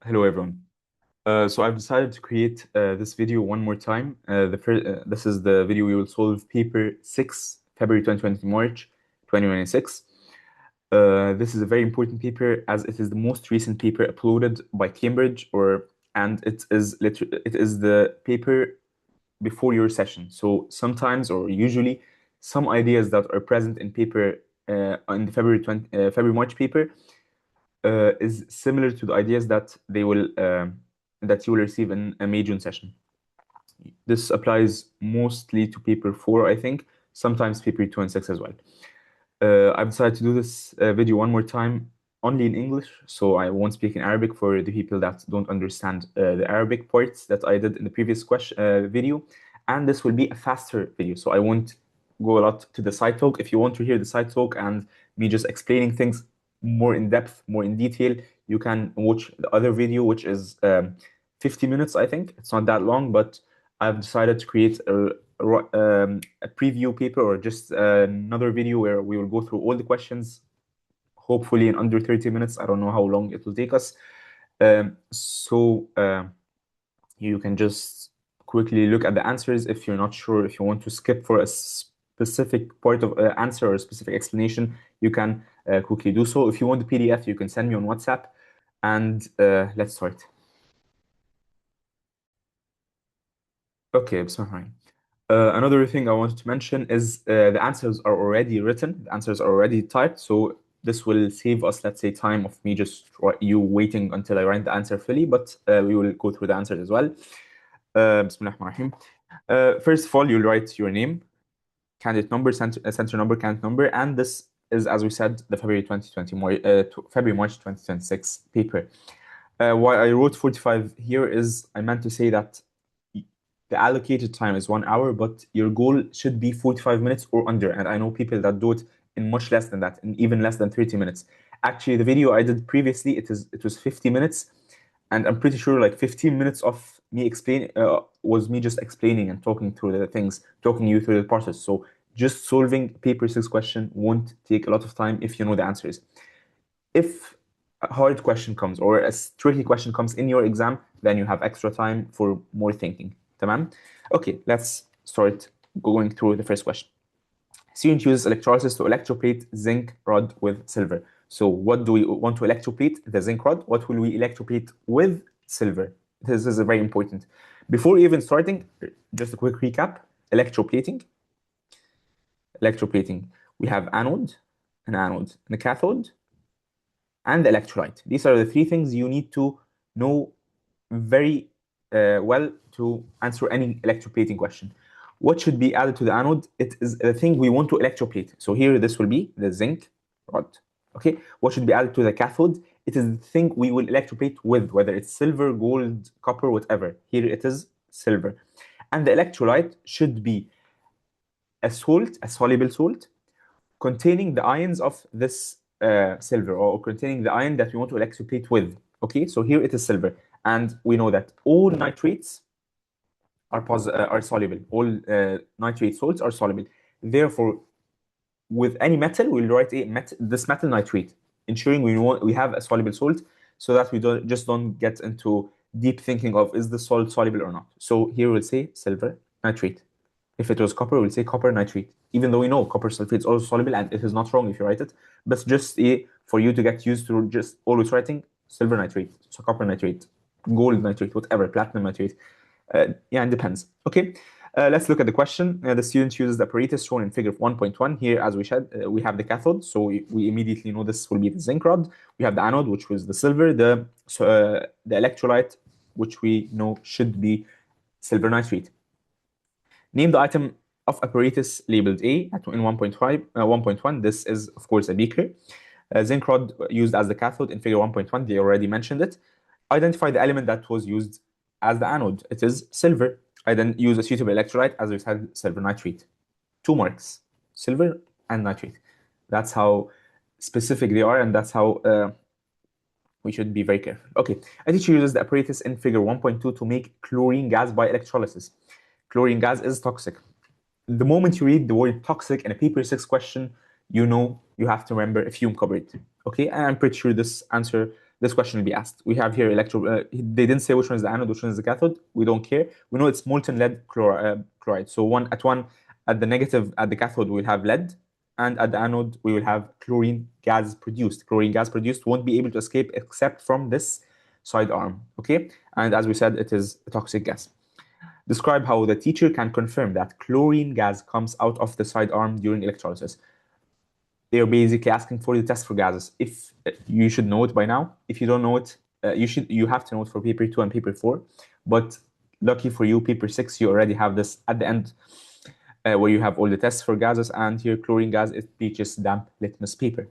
Hello everyone. So I've decided to create this video one more time. This is the video we will solve paper 6, February 2020, March 2026. This is a very important paper as it is the most recent paper uploaded by Cambridge, and it is the paper before your session. So sometimes or usually some ideas that are present in paper in the February March paper is similar to the ideas that you will receive in a May June session. This applies mostly to paper 4, I think, sometimes paper 2 and 6 as well. I've decided to do this video one more time only in English, so I won't speak in Arabic for the people that don't understand the Arabic parts that I did in the previous video. And this will be a faster video, so I won't go a lot to the side talk. If you want to hear the side talk and me just explaining things more in depth, more in detail, you can watch the other video, which is 50 minutes, I think. It's not that long, but I've decided to create a preview paper or just another video where we will go through all the questions, hopefully in under 30 minutes. I don't know how long it will take us. You can just quickly look at the answers if you're not sure. If you want to skip for a specific part of answer or a specific explanation, you can quickly do so. If you want the PDF, you can send me on WhatsApp. And let's start. Okay, Bismillah. Another thing I wanted to mention is the answers are already written, the answers are already typed, so this will save us, let's say, time of me just you waiting until I write the answer fully, but we will go through the answers as well. Bismillah ar-Rahman ar-Rahim. First of all, you'll write your name, candidate number, center number, candidate number, and this is, as we said, the February March 2026 paper. Why I wrote 45 here is I meant to say that the allocated time is 1 hour, but your goal should be 45 minutes or under. And I know people that do it in much less than that, in even less than 30 minutes. Actually, the video I did previously, it was 50 minutes, and I'm pretty sure like 15 minutes of me explaining was me just explaining and talking through the things, talking you through the process. So just solving paper 6 question won't take a lot of time if you know the answers. If a hard question comes or a tricky question comes in your exam, then you have extra time for more thinking. Tamam? Okay, let's start going through the first question. Student uses electrolysis to electroplate zinc rod with silver. So what do we want to electroplate? The zinc rod. What will we electroplate with? Silver. This is very important. Before even starting, just a quick recap. Electroplating. We have anode, and a cathode, and the electrolyte. These are the three things you need to know very well to answer any electroplating question. What should be added to the anode? It is the thing we want to electroplate. So here this will be the zinc rod. Okay. What should be added to the cathode? It is the thing we will electroplate with, whether it's silver, gold, copper, whatever. Here it is silver. And the electrolyte should be a salt, a soluble salt, containing the ions of this silver, or containing the ion that we want to electroplate with. Okay, so here it is silver. And we know that all nitrates are soluble. All nitrate salts are soluble. Therefore, with any metal, we'll write this metal nitrate, ensuring we have a soluble salt, so that we don't get into deep thinking of is the salt soluble or not. So here we'll say silver nitrate. If it was copper, we'll say copper nitrate. Even though we know copper sulfate is also soluble, and it is not wrong if you write it, but just for you to get used to just always writing silver nitrate, so copper nitrate, gold nitrate, whatever, platinum nitrate. Yeah, it depends. Okay, let's look at the question. The student uses the apparatus shown in figure 1.1. Here, as we said, we have the cathode, so we immediately know this will be the zinc rod. We have the anode, which was the silver, the electrolyte, which we know should be silver nitrate. Name the item of apparatus labeled A in 1.1. This is, of course, a beaker. Zinc rod used as the cathode in figure 1.1. They already mentioned it. Identify the element that was used as the anode. It is silver. I then use a suitable electrolyte, as we said, silver nitrate. 2 marks, silver and nitrate. That's how specific they are, and that's how we should be very careful. Okay, a teacher uses the apparatus in figure 1.2 to make chlorine gas by electrolysis. Chlorine gas is toxic. The moment you read the word toxic in a paper 6 question, you know you have to remember a fume cupboard. Okay, and I'm pretty sure this answer this question will be asked. We have here they didn't say which one is the anode, which one is the cathode. We don't care. We know it's molten lead chloride. So at the negative, at the cathode, we'll have lead, and at the anode, we will have chlorine gas produced. Chlorine gas produced won't be able to escape except from this side arm, okay? And as we said, it is a toxic gas. Describe how the teacher can confirm that chlorine gas comes out of the side arm during electrolysis. They're basically asking for the test for gases. If you should know it by now. If you don't know it, you have to know it for paper 2 and paper 4. But lucky for you, paper 6, you already have this at the end, where you have all the tests for gases, and here chlorine gas, it teaches damp litmus paper.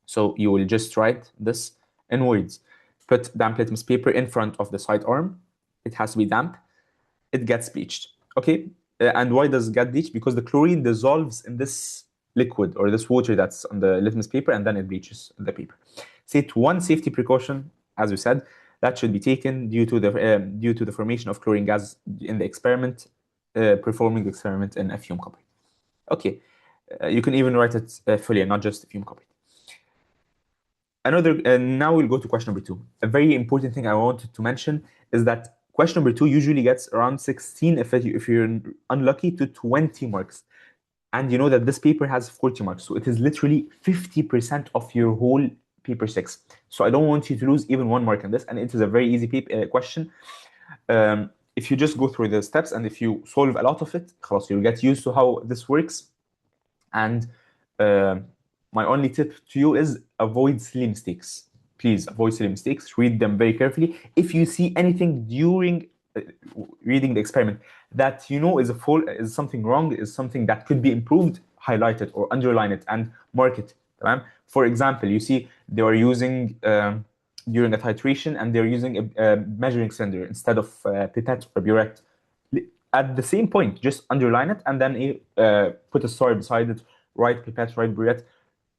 So you will just write this in words. Put damp litmus paper in front of the side arm. It has to be damp. It gets bleached, okay? And why does it get bleached? Because the chlorine dissolves in this liquid or this water that's on the litmus paper, and then it bleaches the paper. State one safety precaution, as we said, that should be taken due to the formation of chlorine gas in the experiment, performing the experiment in a fume cupboard. Okay, you can even write it fully and not just fume cupboard. Now we'll go to question number 2. A very important thing I wanted to mention is that question number 2 usually gets around 16, if you're unlucky, to 20 marks. And you know that this paper has 40 marks. So it is literally 50% of your whole paper 6. So I don't want you to lose even 1 mark in this. And it is a very easy question. If you just go through the steps and if you solve a lot of it, you'll get used to how this works. And my only tip to you is avoid silly mistakes. Please avoid silly mistakes. Read them very carefully. If you see anything during reading the experiment that you know is something wrong, is something that could be improved, highlight it or underline it and mark it. For example, you see they are using during a titration, and they're using a measuring cylinder instead of pipette or burette. At the same point, just underline it and then put a story beside it. Write pipette, write burette.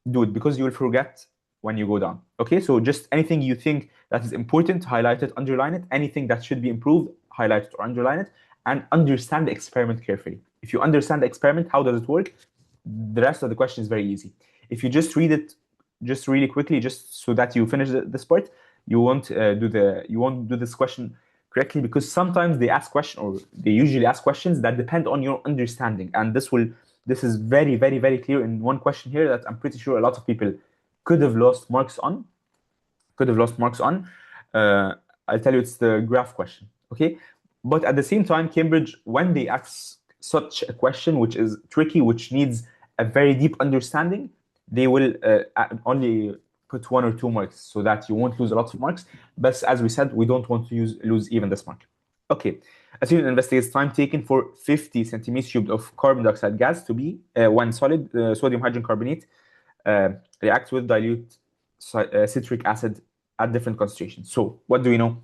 Do it, because you will forget when you go down. Okay, so just anything you think that is important, highlight it, underline it. Anything that should be improved, highlight it or underline it, and understand the experiment carefully. If you understand the experiment, how does it work, the rest of the question is very easy. If you just read it just really quickly, just so that you finish this part, you won't do this question correctly, because sometimes they usually ask questions that depend on your understanding, and this is very, very, very clear in one question here that I'm pretty sure a lot of people could have lost marks on. I'll tell you, it's the graph question, okay? But at the same time, Cambridge, when they ask such a question, which is tricky, which needs a very deep understanding, they will only put 1 or 2 marks so that you won't lose a lot of marks. But as we said, we don't want to lose even this mark. Okay, a student investigates time taken for 50 centimeters cubed of carbon dioxide gas to be when solid sodium hydrogen carbonate reacts with dilute citric acid at different concentrations. So what do we know?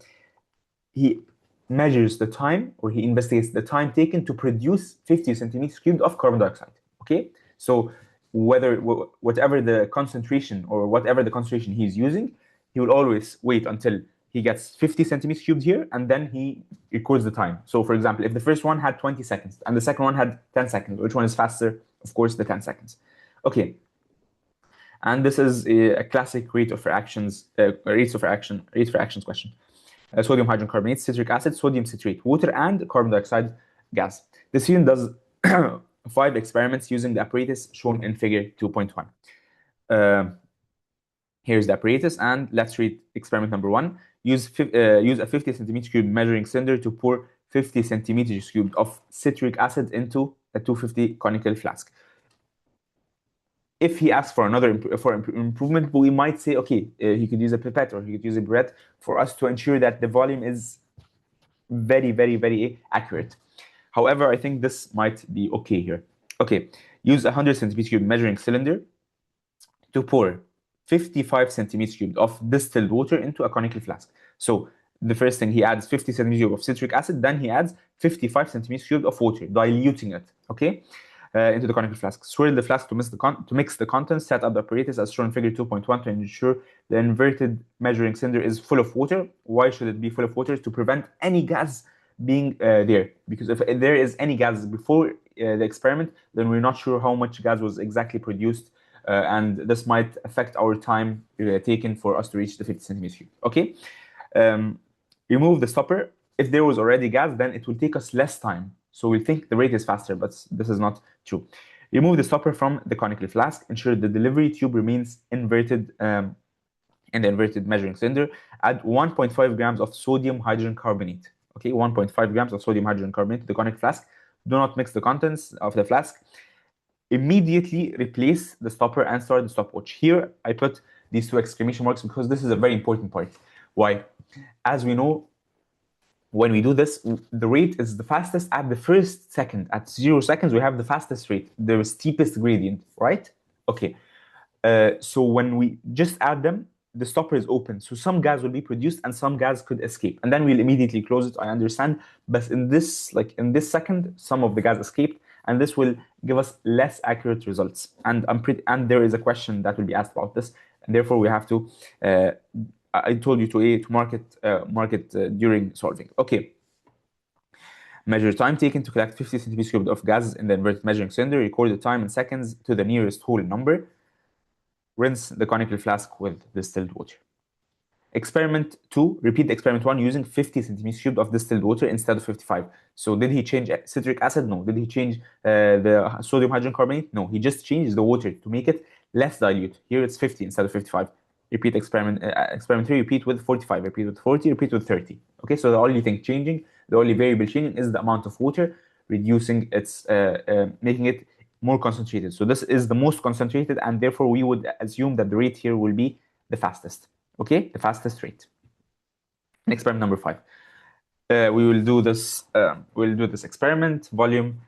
He measures the time, or he investigates the time taken to produce 50 centimeters cubed of carbon dioxide. Okay, so whatever the concentration he's using, he will always wait until he gets 50 centimeters cubed here, and then he records the time. So for example, if the first one had 20 seconds and the second one had 10 seconds, which one is faster? Of course, the 10 seconds. Okay. And this is a classic rates of reactions question. Sodium hydrogen carbonate, citric acid, sodium citrate, water, and carbon dioxide gas. The student does 5 experiments using the apparatus shown in figure 2.1. Here's the apparatus, and let's read experiment number 1. Use a 50 centimeter cube measuring cylinder to pour 50 centimeters cubed of citric acid into a 250 conical flask. If he asks for improvement, we might say, okay, he could use a pipette or he could use a burette for us to ensure that the volume is very, very, very accurate. However, I think this might be okay here. Okay, use a 100 centimeter cube measuring cylinder to pour 55 centimeters cubed of distilled water into a conical flask. So the first thing, he adds 50 centimeters cubed of citric acid, then he adds 55 centimeters cubed of water, diluting it, okay, into the conical flask. Swirl the flask to mix the contents. Set up the apparatus as shown in figure 2.1 to ensure the inverted measuring cylinder is full of water. Why should it be full of water? To prevent any gas being there, because if there is any gas before the experiment, then we're not sure how much gas was exactly produced and this might affect our time taken for us to reach the 50 centimeters cubed. Okay, remove the stopper. If there was already gas, then it will take us less time. So we think the rate is faster, but this is not true. Remove the stopper from the conical flask. Ensure the delivery tube remains inverted in the inverted measuring cylinder. Add 1.5 grams of sodium hydrogen carbonate. Okay, 1.5 grams of sodium hydrogen carbonate to the conic flask. Do not mix the contents of the flask. Immediately replace the stopper and start the stopwatch. Here, I put these two exclamation marks because this is a very important part. Why? As we know, when we do this, the rate is the fastest at the first second. At 0 seconds, we have the fastest rate, the steepest gradient, right? Okay. So when we just add them, the stopper is open. So some gas will be produced and some gas could escape. And then we'll immediately close it, I understand. But in this second, some of the gas escaped, and this will give us less accurate results. And there is a question that will be asked about this. And therefore, we have to I told you to mark it during solving. Okay. Measure time taken to collect 50 centimeters cubed of gas in the inverted measuring cylinder. Record the time in seconds to the nearest whole number. Rinse the conical flask with distilled water. Experiment 2, repeat experiment 1 using 50 centimeters cubed of distilled water instead of 55. So did he change citric acid? No. Did he change the sodium hydrogen carbonate? No. He just changed the water to make it less dilute. Here it's 50 instead of 55. Repeat experiment 3, repeat with 45, repeat with 40, repeat with 30. Okay, so the only thing changing, the only variable changing is the amount of water, reducing its, making it more concentrated. So this is the most concentrated, and therefore we would assume that the rate here will be the fastest. Okay, the fastest rate. Experiment number 5. We will do this. We'll do this experiment. Volume.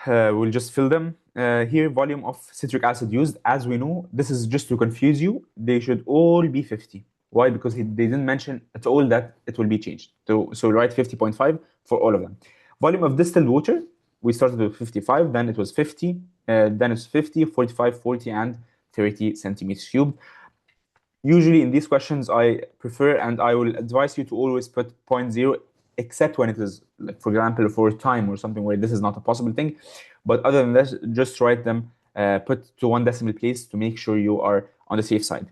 We'll just fill them. Here, volume of citric acid used. As we know, this is just to confuse you. They should all be 50. Why? Because they didn't mention at all that it will be changed. So write 50.5 for all of them. Volume of distilled water. We started with 55, then it was 50, then it's 50, 45, 40, and 30 centimeters cubed. Usually in these questions, I prefer and I will advise you to always put 0.0, except when it is, like, for example, for time or something where this is not a possible thing. But other than this, just write them, put to 1 decimal place to make sure you are on the safe side.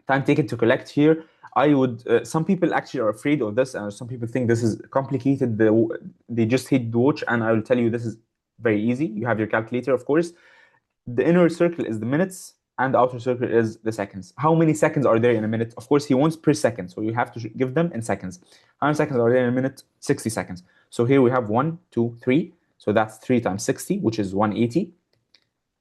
Time taken to collect here. I would. Some people actually are afraid of this, and some people think this is complicated. They just hate the watch, and I will tell you this is very easy. You have your calculator, of course. The inner circle is the minutes, and the outer circle is the seconds. How many seconds are there in a minute? Of course, he wants per second, so you have to give them in seconds. How many seconds are there in a minute? 60 seconds. So here we have 1, 2, 3. So that's 3 times 60, which is 180.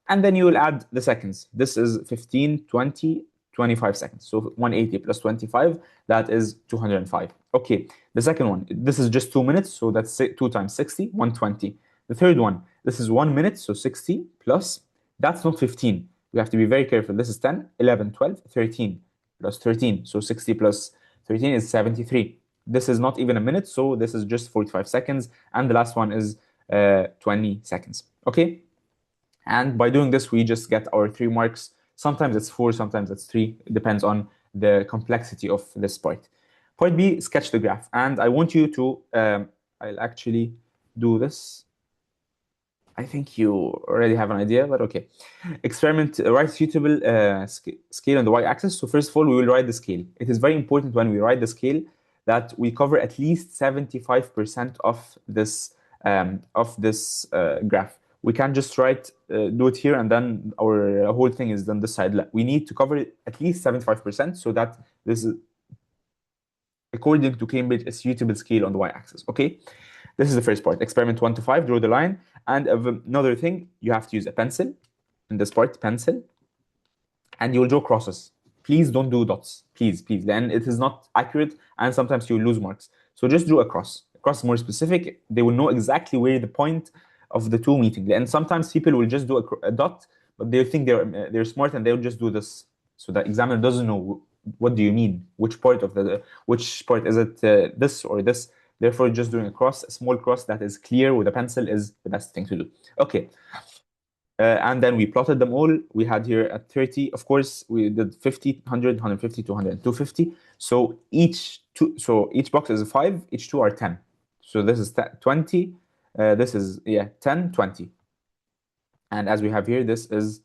And then you will add the seconds. This is 15, 20, 25 seconds. So 180 plus 25, that is 205. Okay, the second one, this is just 2 minutes, so that's 2 times 60, 120. The third one, this is 1 minute, so 60 plus, that's not 15. We have to be very careful. This is 10, 11, 12, 13 plus 13. So 60 plus 13 is 73. This is not even a minute, so this is just 45 seconds. And the last one is 20 seconds. Okay? And by doing this, we just get our 3 marks. Sometimes it's 4, sometimes it's 3. It depends on the complexity of this part. Part B, sketch the graph. And I want you to, I'll actually do this. I think you already have an idea, but okay. Experiment, write suitable scale on the y-axis. So first of all, we will write the scale. It is very important when we write the scale that we cover at least 75% of this graph. We can't just write, do it here, and then our whole thing is on this side. We need to cover it at least 75% so that this is, according to Cambridge, a suitable scale on the y-axis. Okay, this is the first part. Experiment 1 to 5, draw the line. And another thing, you have to use a pencil. In this part, pencil. And you'll draw crosses. Please don't do dots. Please, please. Then it is not accurate, and sometimes you lose marks. So just draw a cross. A cross is more specific. They will know exactly where the point of the two meeting. And sometimes people will just do a dot, but they think they're smart, and they'll just do this. So the examiner doesn't know what do you mean, which part is it, this or this. Therefore, just doing a small cross that is clear with a pencil is the best thing to do. Okay. And then we plotted them all. We had here at 30, of course, we did 50, 100, 150, 200, 250. So each box is 5, each 2 are 10. So this is 20, this is 10, 20. And as we have here, this is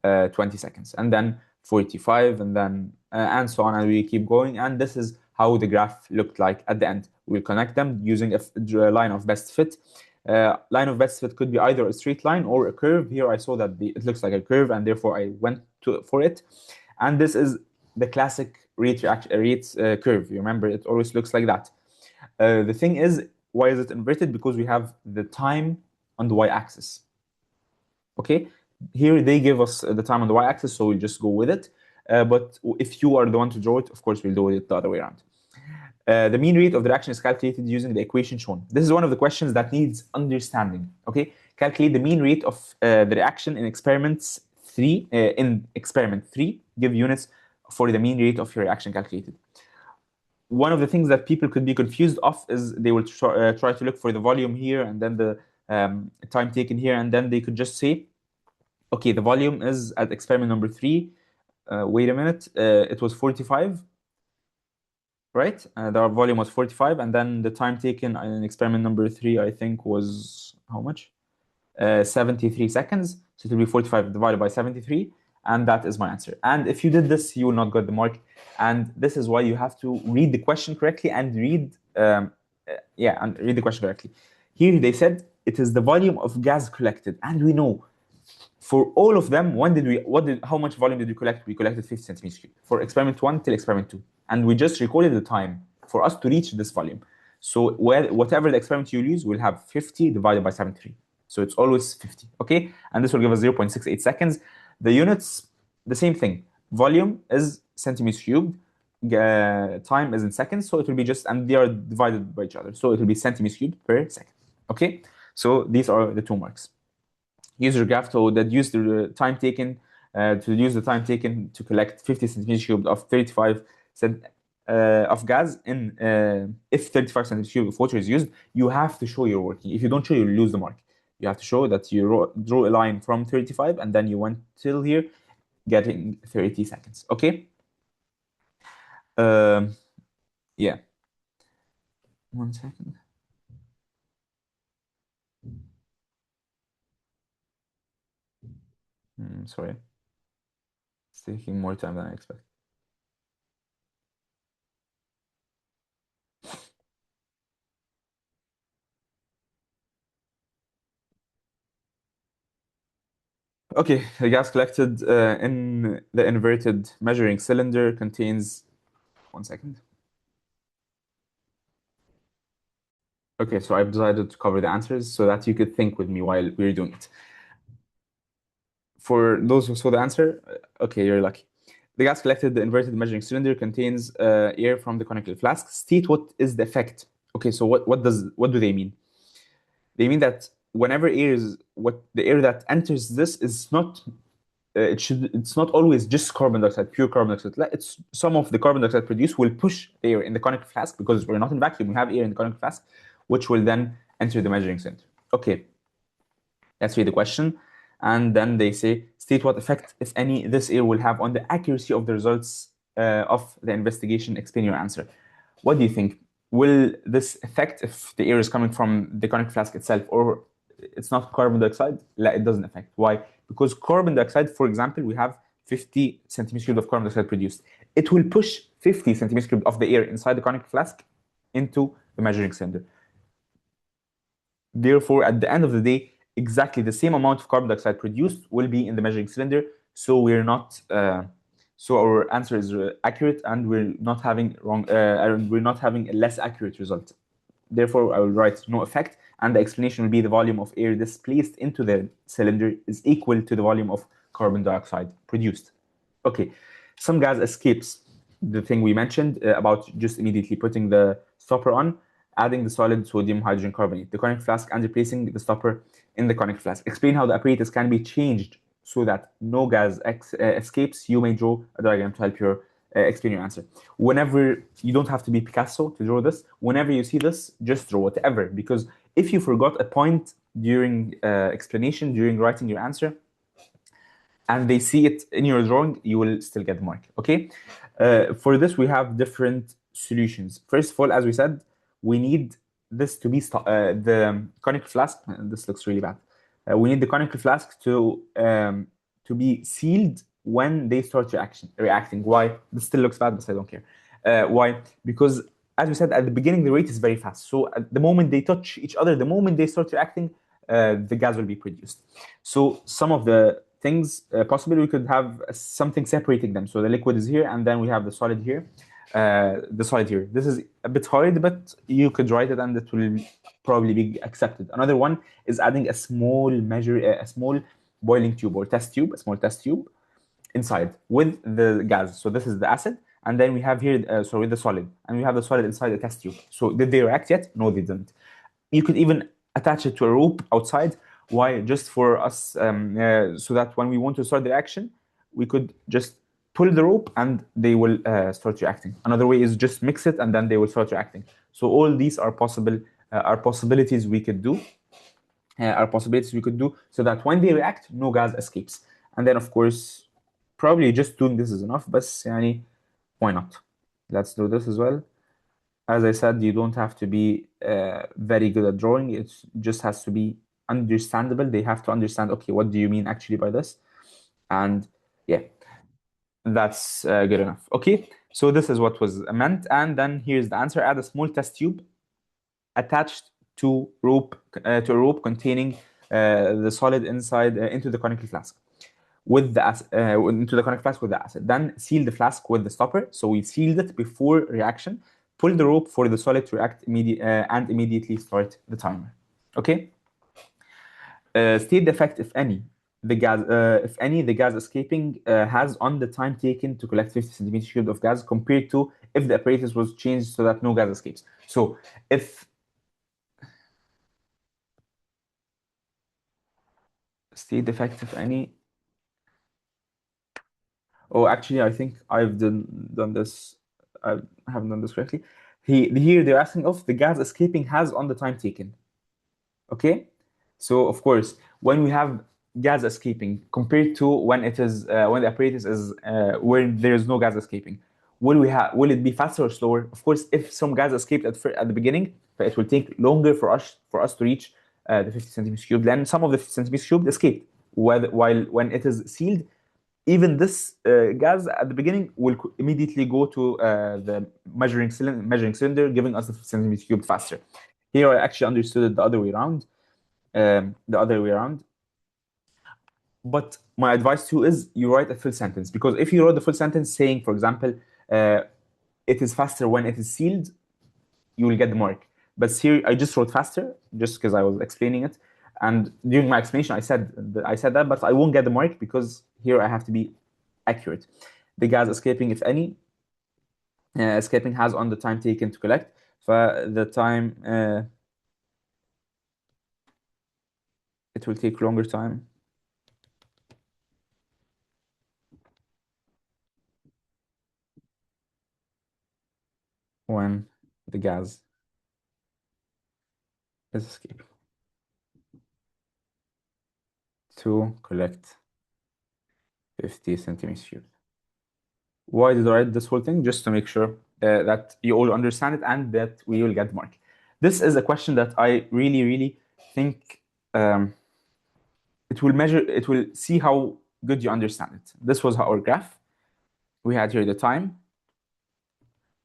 20 seconds, and then 45, and then and so on, and we keep going. And this is how the graph looked like at the end. We'll connect them using a line of best fit. Line of best fit could be either a straight line or a curve. Here I saw that it looks like a curve, and therefore I went for it. And this is the classic rate curve. You remember, it always looks like that. The thing is, why is it inverted? Because we have the time on the y-axis. Okay, here they give us the time on the y-axis, so we'll just go with it. But if you are the one to draw it, of course, we'll do it the other way around. The mean rate of the reaction is calculated using the equation shown. This is one of the questions that needs understanding. Okay, calculate the mean rate of the reaction in experiment 3. Give units for the mean rate of your reaction calculated. One of the things that people could be confused of is they will try to look for the volume here and then the time taken here, and then they could just say, okay, the volume is at experiment number 3. Wait a minute, it was 45. Right, the volume was 45, and then the time taken in experiment number 3, I think, was how much? 73 seconds. So it will be 45 divided by 73, and that is my answer. And if you did this, you will not get the mark. And this is why you have to read the question correctly and read the question correctly. Here they said it is the volume of gas collected, and we know for all of them, how much volume did we collect? We collected 50 centimeters cubed for experiment 1 till experiment 2. And we just recorded the time for us to reach this volume. So whatever the experiment you use, we'll have 50 divided by 73. So it's always 50, okay? And this will give us 0.68 seconds. The units, the same thing. Volume is centimeters cubed. Time is in seconds. So it will be and they are divided by each other. So it will be centimeters cubed per second, okay? So these are the 2 marks. Use your graph to deduce the time taken to collect 50 centimeters cubed of 35 of gas if 35 centimeters cubed of water is used. You have to show you're working. If you don't show, you lose the mark. You have to show that you draw a line from 35 and then you went till here, getting 30 seconds. Okay. Yeah. 1 second. Sorry. It's taking more time than I expected. Okay, the gas collected in the inverted measuring cylinder contains 1 second. Okay, so I've decided to cover the answers so that you could think with me while we're doing it. For those who saw the answer, okay, you're lucky. The gas collected, the inverted measuring cylinder contains air from the conical flask. State what is the effect. Okay, so what do they mean? They mean that whenever the air that enters this is not it's not always just carbon dioxide, pure carbon dioxide. It's some of the carbon dioxide produced will push the air in the conical flask, because we're not in vacuum, we have air in the conical flask, which will then enter the measuring cylinder. Okay, let's read the question. And then they say, state what effect, if any, this air will have on the accuracy of the results of the investigation. Explain your answer. What do you think? Will this affect if the air is coming from the conical flask itself, or it's not carbon dioxide? It doesn't affect. Why? Because carbon dioxide, for example, we have 50 centimeters cubed of carbon dioxide produced. It will push 50 centimeters cubed of the air inside the conical flask into the measuring cylinder. Therefore, at the end of the day, exactly the same amount of carbon dioxide produced will be in the measuring cylinder. So we're not. So our answer is accurate, and we're not having we're not having a less accurate result. Therefore, I will write no effect, and the explanation will be the volume of air displaced into the cylinder is equal to the volume of carbon dioxide produced. Okay, some gas escapes. The thing we mentioned about just immediately putting the stopper on, adding the solid sodium hydrogen carbonate, the conical flask, and replacing the stopper in the conical flask. Explain how the apparatus can be changed so that no gas escapes. You may draw a diagram to help you explain your answer. Whenever, you don't have to be Picasso to draw this. Whenever you see this, just draw whatever, because if you forgot a point during explanation, during writing your answer, and they see it in your drawing, you will still get the mark. Okay. For this, we have different solutions. First of all, as we said, we need this to be the conical flask. This looks really bad. We need the conical flask to to be sealed when they start reacting. Why? This still looks bad, but I don't care. Why? Because as we said at the beginning, the rate is very fast. So at the moment they touch each other, the moment they start reacting, the gas will be produced. So some of the things possibly we could have something separating them. So the liquid is here, and then we have the solid here. This is a bit hard, but you could write it, and it will probably be accepted. Another one is adding a small boiling tube or test tube, a small test tube inside with the gas. So this is the acid, and then we have here, the solid, and we have the solid inside the test tube. So did they react yet? No, they didn't. You could even attach it to a rope outside. Why? Just for us, so that when we want to start the reaction, we could just pull the rope and they will start reacting. Another way is just mix it and then they will start reacting. So all these are possibilities we could do. So that when they react, no gas escapes. And then, of course, probably just doing this is enough, but yani, why not? Let's do this as well. As I said, you don't have to be very good at drawing. It just has to be understandable. They have to understand, okay, what do you mean actually by this? And yeah, that's good enough. Okay, so this is what was meant. And then here's the answer. Add a small test tube attached to a rope containing the solid inside into the conical flask with the into the conical flask with the acid. Then seal the flask with the stopper. So we sealed it before reaction. Pull the rope for the solid to react and immediately start the timer. Okay. State the effect, if any, the gas escaping has on the time taken to collect 50 centimeters cubed of gas compared to if the apparatus was changed so that no gas escapes. So if state the effect, if any. Oh, actually, I think I've done this. I haven't done this correctly. Here they're asking if the gas escaping has on the time taken. Okay, so of course, when we have gas escaping compared to when it is when the apparatus is where there is no gas escaping, will it be faster or slower? Of course, if some gas escaped at the beginning, it will take longer for us to reach the 50 centimeters cubed. Then some of the 50 centimeters cubed escaped. While when it is sealed, even this gas at the beginning will immediately go to the measuring cylinder, giving us the 50 centimeters cubed faster. Here I actually understood it the other way around. But my advice to you is you write a full sentence, because if you wrote the full sentence saying, for example, it is faster when it is sealed, you will get the mark. But here I just wrote faster just because I was explaining it, and during my explanation I said that, but I won't get the mark because here I have to be accurate. The gas escaping, if any, escaping has on the time taken to collect. For the time, it will take longer time. When the gas is escaping to collect 50 centimeters cubed. Why did I write this whole thing? Just to make sure that you all understand it and that we will get the mark. This is a question that I really, really think it will see how good you understand it. This was our graph. We had here the time.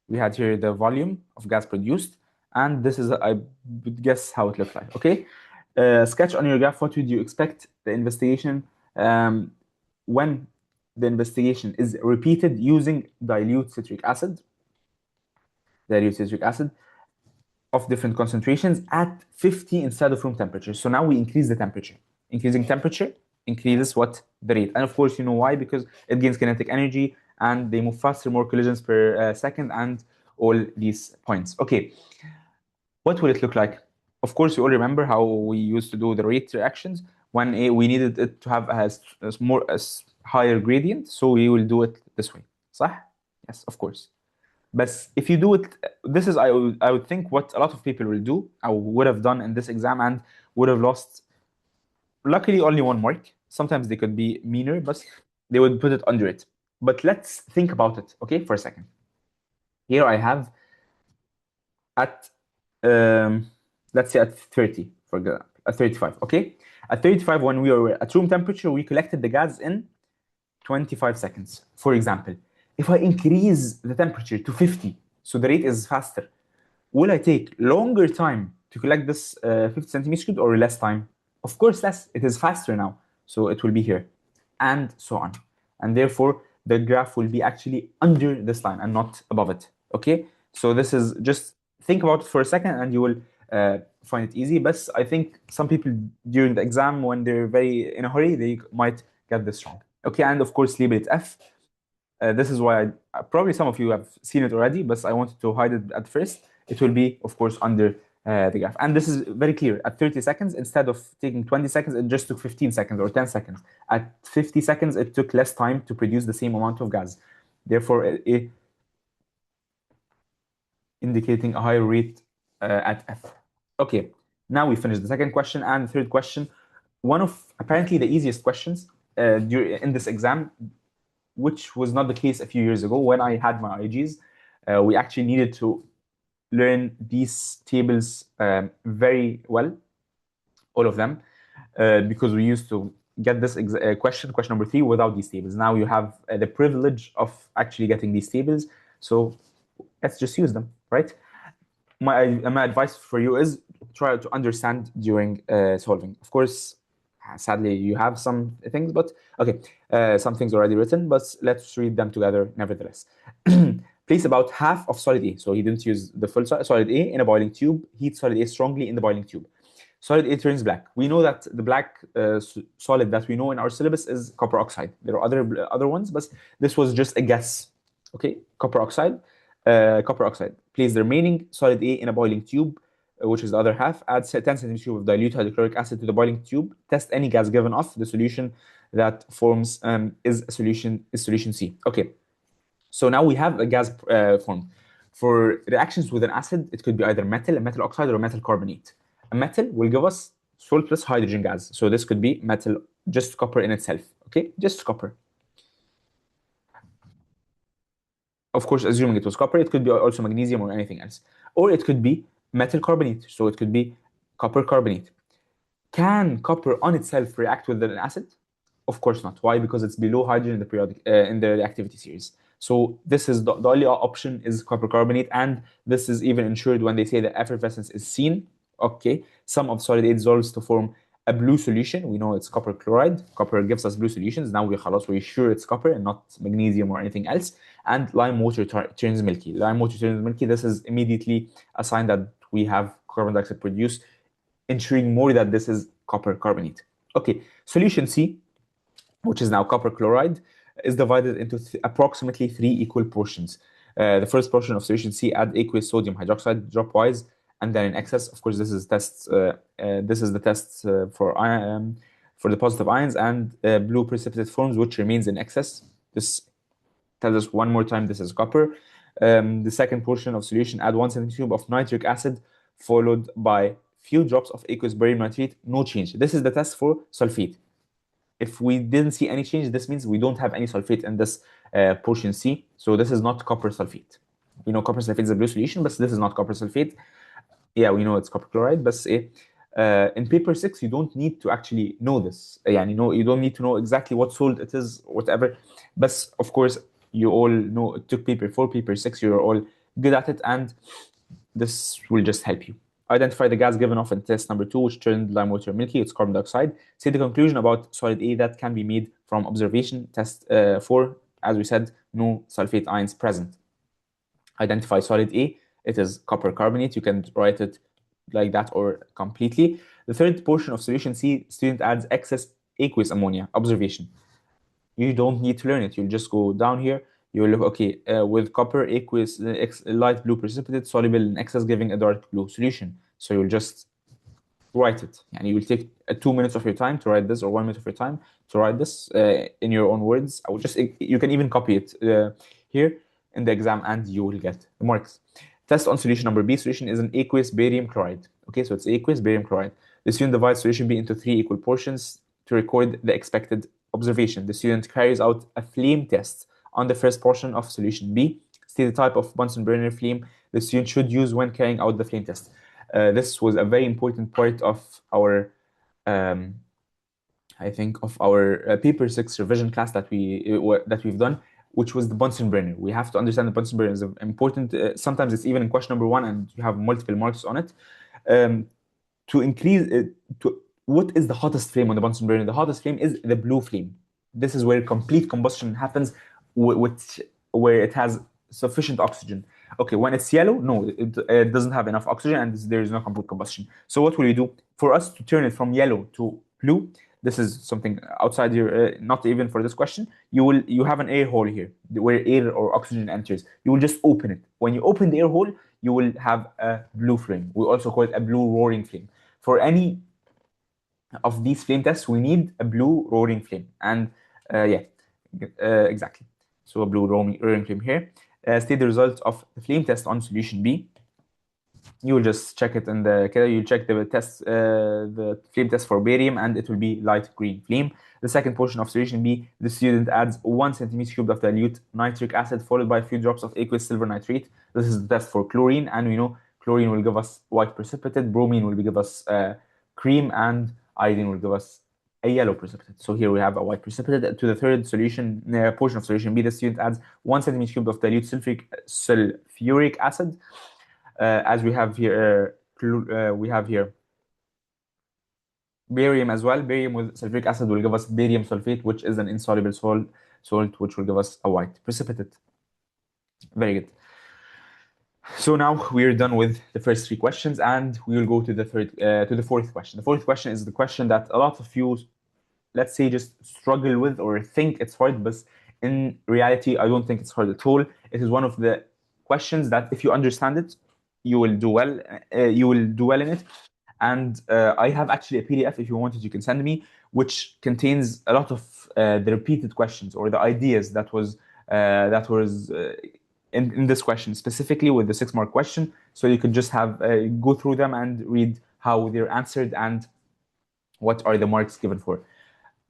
We had here the volume of gas produced. And this is, I would guess, how it looked like. Okay. Sketch on your graph, what would you expect the investigation when the investigation is repeated using dilute citric acid of different concentrations at 50 instead of room temperature. So now we increase the temperature. Increasing temperature increases what? The rate. And of course, you know why? Because it gains kinetic energy and they move faster, more collisions per second, and all these points. Okay, what will it look like? Of course, you all remember how we used to do the rate reactions when we needed it to have a higher gradient, so we will do it this way. صح? Yes, of course. But if you do it, this is I would think what a lot of people will do, or would have done in this exam, and would have lost. Luckily, only 1 mark. Sometimes they could be meaner, but they would put it under it. But let's think about it, okay, for a second. Here I have at let's say at 30, for example, at 35, okay? At 35, when we were at room temperature, we collected the gas in 25 seconds. For example, if I increase the temperature to 50, so the rate is faster, will I take longer time to collect this 50 centimeters cubed or less time? Of course, less. It is faster now, so it will be here, and so on. And therefore, the graph will be actually under this line and not above it. Okay, so this is just think about it for a second, and you will find it easy. But I think some people during the exam, when they're very in a hurry, they might get this wrong. Okay, and of course, label it F. This is why probably some of you have seen it already, but I wanted to hide it at first. It will be, of course, under the graph. And this is very clear. At 30 seconds, instead of taking 20 seconds, it just took 15 seconds or 10 seconds. At 50 seconds, it took less time to produce the same amount of gas. Therefore, indicating a higher rate at F. Okay, now we finished the second question and the third question. One of apparently the easiest questions in this exam, which was not the case a few years ago when I had my IGs. We actually needed to learn these tables very well, all of them, because we used to get this question number 3, without these tables. Now you have the privilege of actually getting these tables, so let's just use them, right? My advice for you is try to understand during solving. Of course, sadly, you have some things, but okay, some things already written, but let's read them together nevertheless. Place about half of solid A. So he didn't use the full solid A in a boiling tube. Heat solid A strongly in the boiling tube. Solid A turns black. We know that the black solid that we know in our syllabus is copper oxide. There are other ones, but this was just a guess. Okay, copper oxide. Place the remaining solid A in a boiling tube, which is the other half. Add 10 centimeters cube of dilute hydrochloric acid to the boiling tube. Test any gas given off. The solution that forms is solution C. Okay, so now we have a gas formed. For reactions with an acid, it could be either metal, a metal oxide, or a metal carbonate. A metal will give us salt plus hydrogen gas. So this could be metal, just copper in itself. Okay, just copper. Of course, assuming it was copper, it could be also magnesium or anything else. Or it could be metal carbonate, so it could be copper carbonate. Can copper on itself react with an acid? Of course not. Why? Because it's below hydrogen in the periodic in the reactivity series. So this is the only option is copper carbonate, and this is even ensured when they say that effervescence is seen. Okay, some of solid A dissolves to form a blue solution. We know it's copper chloride. Copper gives us blue solutions. Now we're sure it's copper and not magnesium or anything else. And lime water turns milky. Lime water turns milky. This is immediately a sign that we have carbon dioxide produced, ensuring more that this is copper carbonate. Okay, solution C, which is now copper chloride, is divided into approximately 3 equal portions. The first portion of solution C, add aqueous sodium hydroxide dropwise, and then in excess. Of course, this is tests. This is the tests for the positive ions and blue precipitate forms, which remains in excess. This tells us one more time this is copper. The second portion of solution, add 1 centimeter cube of nitric acid, followed by few drops of aqueous barium nitrate. No change. This is the test for sulfate. If we didn't see any change, this means we don't have any sulfate in this portion C. So this is not copper sulfate. We know copper sulfate is a blue solution, but this is not copper sulfate. Yeah, we know it's copper chloride, but in paper 6, you don't need to actually know this. You don't need to know exactly what salt it is, whatever. But of course, you all know it took paper 4, paper 6, you're all good at it, and this will just help you. Identify the gas given off in test number 2, which turned lime water milky. It's carbon dioxide. Say the conclusion about solid A that can be made from observation. Test 4, as we said, no sulfate ions present. Identify solid A. It is copper carbonate. You can write it like that or completely. The third portion of solution C, student adds excess aqueous ammonia. Observation. You don't need to learn it. You'll just go down here. You'll look, okay, with copper, aqueous, light blue precipitate, soluble in excess, giving a dark blue solution. So you'll just write it. And you will take 2 minutes of your time to write this, or 1 minute of your time to write this in your own words. You can even copy it here in the exam, and you will get the marks. Test on solution number B. Solution is an aqueous barium chloride. Okay, so it's aqueous barium chloride. The student divides solution B into 3 equal portions to record the expected observation. The student carries out a flame test on the first portion of solution B. State the type of Bunsen burner flame the student should use when carrying out the flame test. This was a very important part of our I think, of our paper 6 revision class that we've done, which was the Bunsen burner. We have to understand the Bunsen burner is important. Sometimes it's even in question number 1, and you have multiple marks on it. To increase to what is the hottest flame on the Bunsen burner? The hottest flame is the blue flame. This is where complete combustion happens, where it has sufficient oxygen. Okay, when it's yellow, no, it doesn't have enough oxygen, and there is no complete combustion. So what will you do for us to turn it from yellow to blue? This is something outside your, not even for this question. You have an air hole here where air or oxygen enters. You will just open it. When you open the air hole, you will have a blue flame. We also call it a blue roaring flame. For any of these flame tests, we need a blue roaring flame. And yeah, exactly. So a blue roaring flame here. State the results of the flame test on solution B. You will just check it in the you check the test, the flame test for barium, and it will be light green flame. The second portion of solution B, the student adds 1 centimeter cubed of dilute nitric acid followed by a few drops of aqueous silver nitrate. This is the test for chlorine, and we know chlorine will give us white precipitate, bromine will give us cream, and iodine will give us a yellow precipitate. So here we have a white precipitate. To the third solution portion of solution B, the student adds 1 centimeter cubed of dilute sulfuric acid. As we have here, barium as well. Barium with sulfuric acid will give us barium sulfate, which is an insoluble salt, which will give us a white precipitate. Very good. So now we're done with the first 3 questions, and we will go to the fourth question. The fourth question is the question that a lot of you, let's say, just struggle with or think it's hard, but in reality, I don't think it's hard at all. It is one of the questions that if you understand it, you will do well. You will do well in it. And I have actually a PDF, if you wanted, you can send me, which contains a lot of the repeated questions or the ideas that was in this question, specifically with the 6-mark question. So you could just have go through them and read how they're answered and what are the marks given for.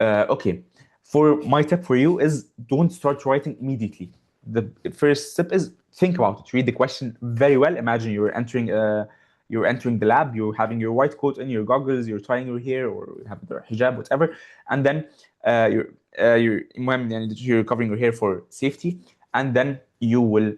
Okay, for my tip for you is don't start writing immediately. The first step is think about it. Read the question very well. Imagine you're entering the lab. You're having your white coat and your goggles. You're tying your hair or you have the hijab, whatever. And then you're covering your hair for safety. And then you will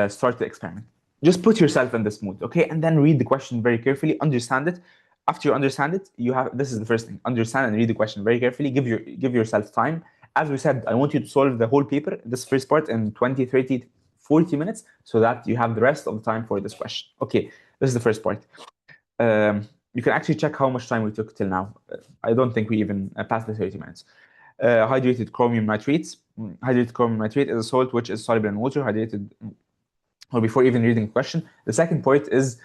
start the experiment. Just put yourself in this mood, okay? And then read the question very carefully. Understand it. After you understand it, this is the first thing. Understand and read the question very carefully. Give yourself time. As we said, I want you to solve the whole paper, this first part, in 20, 30, 40 minutes, so that you have the rest of the time for this question. Okay, this is the first part. You can actually check how much time we took till now. I don't think we even passed the 30 minutes. Hydrated chromium nitrates. Hydrated chromium nitrate is a salt which is soluble in water, hydrated, or before even reading the question. The second point is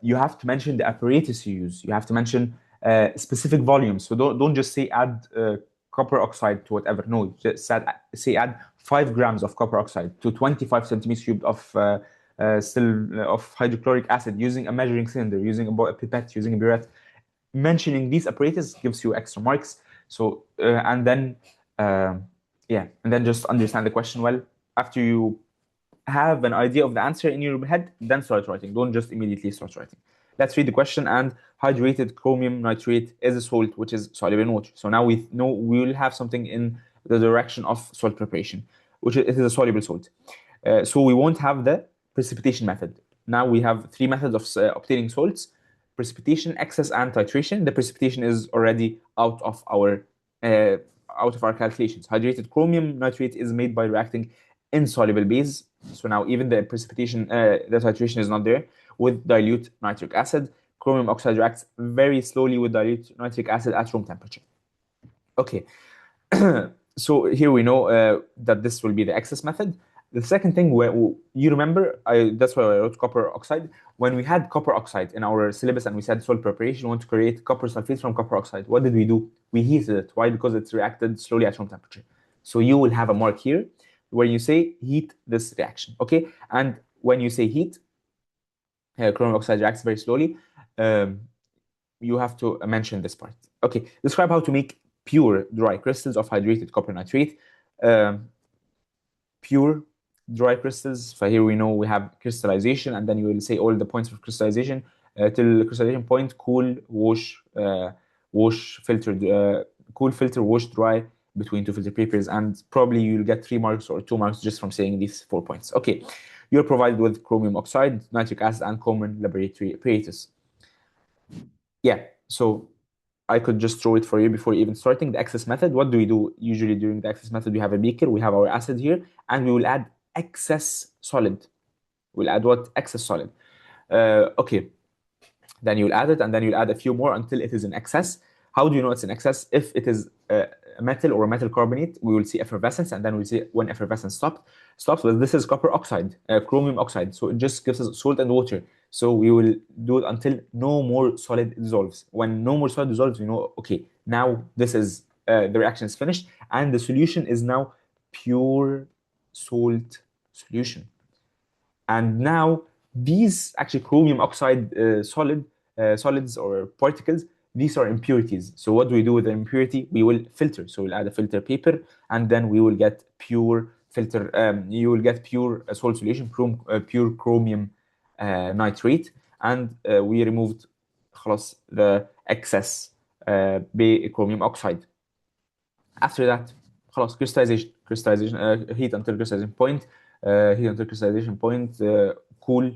you have to mention the apparatus you use. You have to mention specific volumes. So don't just say add copper oxide to whatever. No, just say add 5 grams of copper oxide to 25 centimeters cubed of hydrochloric acid using a measuring cylinder, using a pipette, using a burette. Mentioning these apparatus gives you extra marks. So and then just understand the question well. After you have an idea of the answer in your head, then start writing. Don't just immediately start writing. Let's read the question. And hydrated chromium nitrate is a salt which is soluble in water. So now we know we will have something in the direction of salt preparation, which it is a soluble salt. So we won't have the precipitation method. Now we have 3 methods of obtaining salts: precipitation, excess, and titration. The precipitation is already out of our calculations. Hydrated chromium nitrate is made by reacting insoluble base. So now even the precipitation, the titration is not there. With dilute nitric acid, chromium oxide reacts very slowly with dilute nitric acid at room temperature. Okay, so here we know that this will be the excess method. The second thing, you remember, that's why I wrote copper oxide. When we had copper oxide in our syllabus and we said salt preparation, we want to create copper sulfate from copper oxide. What did we do? We heated it. Why? Because it's reacted slowly at room temperature. So you will have a mark here where you say heat this reaction, okay? And when you say heat, chromium oxide reacts very slowly. You have to mention this part. Okay, describe how to make pure dry crystals of hydrated copper nitrate. Pure dry crystals. So here we know we have crystallization, and then you will say all the points of crystallization till the crystallization point: cool, wash, wash, filter, cool, filter, wash, dry between two filter papers, and probably you'll get 3 marks or 2 marks just from saying these 4 points. Okay, you're provided with chromium oxide, nitric acid, and common laboratory apparatus. Yeah, so I could just throw it for you before even starting the excess method. What do we do usually during the excess method? We have a beaker, we have our acid here, and we will add excess solid. We'll add what? Excess solid. Okay, then you'll add it, and then you'll add a few more until it is in excess. How do you know it's in excess? If it is a metal or a metal carbonate, we will see effervescence, and then we'll see when effervescence stops. But this is copper oxide, chromium oxide, so it just gives us salt and water. So we will do it until no more solid dissolves. When no more solid dissolves, we know, okay, now this is the reaction is finished, and the solution is now pure salt solution. And now these actually chromium oxide solids or particles, these are impurities. So what do we do with the impurity? We will filter. So we'll add a filter paper, and then we will get pure filter. You will get pure salt solution, pure chromium nitrate, and we removed خلاص the excess chromium oxide. After that, خلاص crystallization, heat until crystallization point. Cool,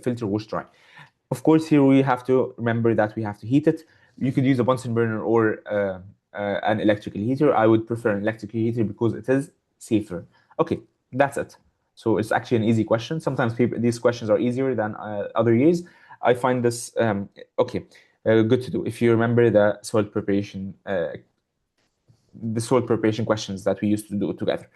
filter, wash, dry. Of course, here we have to remember that we have to heat it. You could use a Bunsen burner or an electrical heater. I would prefer an electrical heater because it is safer. Okay, that's it. So it's actually an easy question. Sometimes these questions are easier than other years. I find this good to do. If you remember the salt preparation questions that we used to do together.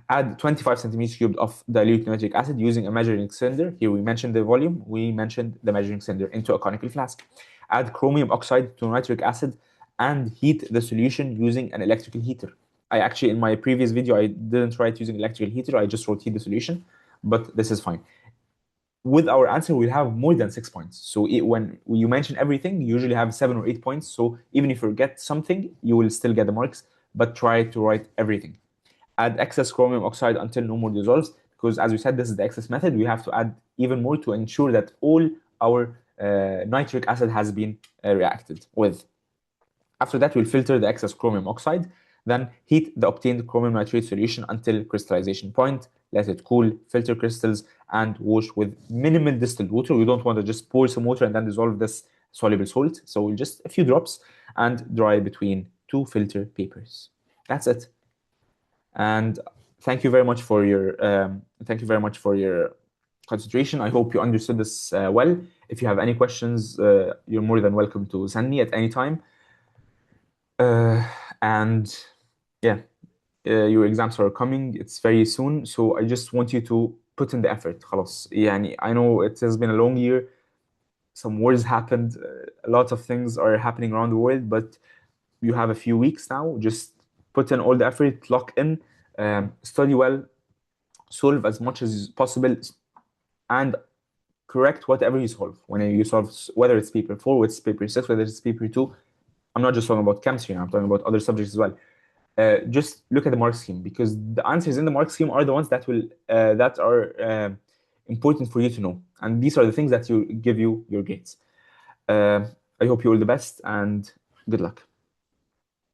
Add 25 centimeters cubed of dilute nitric acid using a measuring cylinder. Here we mentioned the volume, we mentioned the measuring cylinder into a conical flask. Add chromium oxide to nitric acid and heat the solution using an electrical heater. I actually, in my previous video, I didn't write using electrical heater, I just wrote heat the solution, but this is fine. With our answer, we'll have more than 6 points. So when you mention everything, you usually have 7 or 8 points. So even if you forget something, you will still get the marks, but try to write everything. Add excess chromium oxide until no more dissolves, because as we said, this is the excess method. We have to add even more to ensure that all our nitric acid has been reacted with. After that, we'll filter the excess chromium oxide, then heat the obtained chromium nitrate solution until crystallization point, let it cool, filter crystals, and wash with minimal distilled water. We don't want to just pour some water and then dissolve this soluble salt. So we'll just a few drops and dry between 2 filter papers. That's it. And thank you very much for your concentration. I hope you understood this well. If you have any questions, you're more than welcome to send me at any time. And yeah, your exams are coming. It's very soon. So I just want you to put in the effort. خلاص. يعني I know it has been a long year. Some wars happened. A lot of things are happening around the world, but you have a few weeks now. Just put in all the effort, lock in, study well, solve as much as possible, and correct whatever you solve. When you solve, whether it's paper 4, whether it's paper 6, whether it's paper 2, I'm not just talking about chemistry, I'm talking about other subjects as well. Just look at the mark scheme, because the answers in the mark scheme are the ones that are important for you to know, and these are the things that will give you your grades. I hope you all the best and good luck.